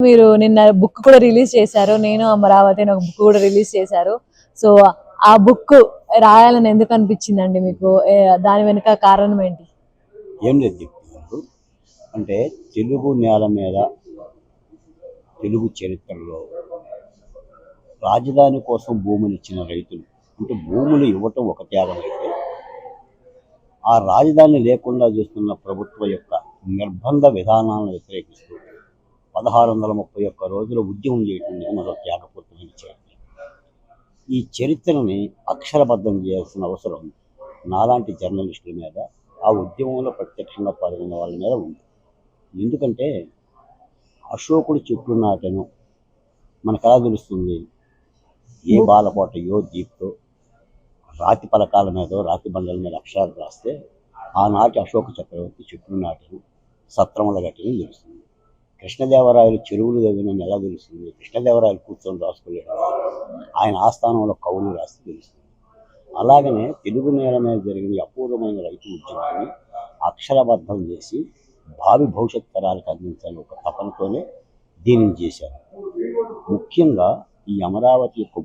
మీరు నిన్న బుక్ కూడా రిలీజ్ చేశారు. నేను అమరావతి అని ఒక బుక్ కూడా రిలీజ్ చేశారు. సో ఆ బుక్ రాయాలని ఎందుకు అనిపించిందండి మీకు? దాని వెనుక కారణం ఏంటి? ఏం లేదు చెప్తున్నారు అంటే తెలుగు నేల మీద తెలుగు చరిత్రలో రాజధాని కోసం భూములు ఇచ్చిన రైతులు అంటే భూములు ఇవ్వటం ఒక త్యాగం అయితే ఆ రాజధాని లేకుండా చేస్తున్న ప్రభుత్వం యొక్క నిర్బంధ విధానాలను వ్యతిరేకిస్తూ 1631 రోజుల ఉద్యమం చేయటం అనేది మరో త్యాగపూర్తమైన చరిత్ర. ఈ చరిత్రని అక్షరబద్ధం చేయాల్సిన అవసరం ఉంది. నాలాంటి జర్నలిస్టుల మీద, ఆ ఉద్యమంలో ప్రత్యక్షంగా పాల్గొన్న వాళ్ళ మీద ఉంది. ఎందుకంటే అశోకుడు చెట్లు నాటను మనకు ఎలా తెలుస్తుంది? ఏ బాలకోటయో దీప్తో రాతి పలకాల మీద రాతి బండల మీద అక్షరాలు రాస్తే ఆనాటి అశోక చక్రవర్తి చెట్లు నాటను సత్రముల గట్టని తెలుస్తుంది. కృష్ణదేవరాయలు చెరువులు తవ్వినని ఎలా తెలుస్తుంది? కృష్ణదేవరాయలు కూర్చొని రాసుకోలేడు, ఆయన ఆస్థానంలో కవులు రాస్తే తెలుస్తుంది. అలాగనే తెలుగు నేల మీద జరిగిన అపూర్వమైన రైతు ఉద్యమాన్ని అక్షరబద్ధం చేసి భావి భవిష్యత్ తరాలకు అందించాలని ఒక తపనతోనే దీనిని చేశారు. ముఖ్యంగా ఈ అమరావతి యొక్క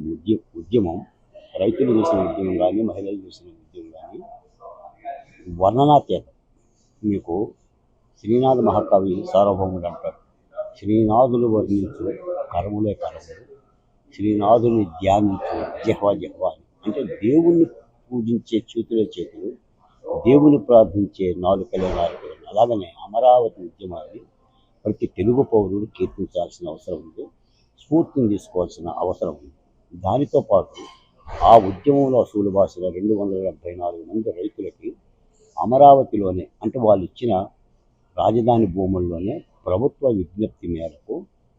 ఉద్యమం రైతులు చేసిన ఉద్యమం కానీ, మహిళలు చేసిన ఉద్యమం కానీ వర్ణనాతీతం. మీకు శ్రీనాథ మహాకవి సార్వభౌముడు అంటారు, శ్రీనాథులు వర్ణించు కర్ములే కర్ములు, శ్రీనాథుని ధ్యానించు జిహ్వ జిహ్వ అని. అంటే దేవుణ్ణి పూజించే చేతులే చేతులు, దేవుని ప్రార్థించే నాలుకలే నాలుకలు. అలాగనే అమరావతి ఉద్యమాన్ని ప్రతి తెలుగు పౌరుడు కీర్తించాల్సిన అవసరం ఉంది, స్ఫూర్తిని తీసుకోవాల్సిన అవసరం ఉంది. దానితో పాటు ఆ ఉద్యమంలో అసూలు భాషలో 274 మంది రైతులకి అమరావతిలోనే అంటే వాళ్ళు ఇచ్చిన రాజధాని భూముల్లోనే ప్రభుత్వ విజ్ఞప్తి మేరకు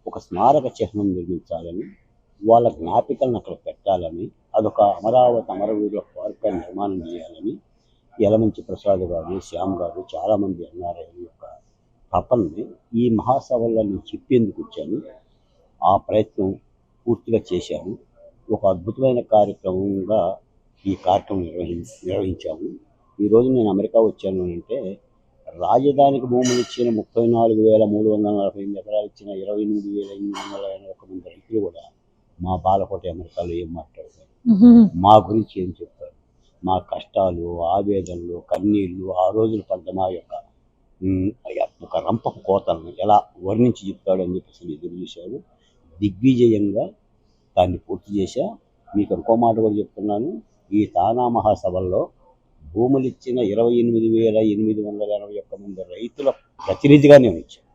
ఒక స్మారక చిహ్నం నిర్మించాలని, వాళ్ళ జ్ఞాపికలను అక్కడ పెట్టాలని, అదొక అమరావతి అమరవీరుల పార్క్ నిర్మాణం చేయాలని యలమంచి ప్రసాద్ గారు, శ్యామ్ గారు, చాలామంది ఎన్ఆర్ఐ యొక్క తపనని ఈ మహాసభల్లో నేను చెప్పేందుకు వచ్చాను. ఆ ప్రయత్నం పూర్తిగా చేశాను. ఒక అద్భుతమైన కార్యక్రమంగా ఈ కార్యక్రమం నిర్వహించాము. ఈరోజు నేను అమెరికా వచ్చాను అంటే రాజధానికి భూములు ఇచ్చిన 34,348 ఎకరాలు ఇచ్చిన 28,881 మంది రైతులు కూడా మా బాలకోట అమెరికాలో ఏం మాట్లాడతారు, మా గురించి ఏం చెప్తారు, మా కష్టాలు, ఆవేదనలు, కన్నీళ్ళు, ఆ రోజులు పడ్డ మా యొక్క ఒక రంపపు కోతలను ఎలా వర్ణించి చెప్తాడు అని చెప్పేసి ఎదురు చూశారు. దిగ్విజయంగా దాన్ని పూర్తి చేశా. మీకు ఇంకో మాట కూడా చెప్తున్నాను, ఈ తానా మహాసభల్లో భూములు ఇచ్చిన 28,881 మంది రైతుల ప్రతినిధిగా నేను ఇచ్చాను.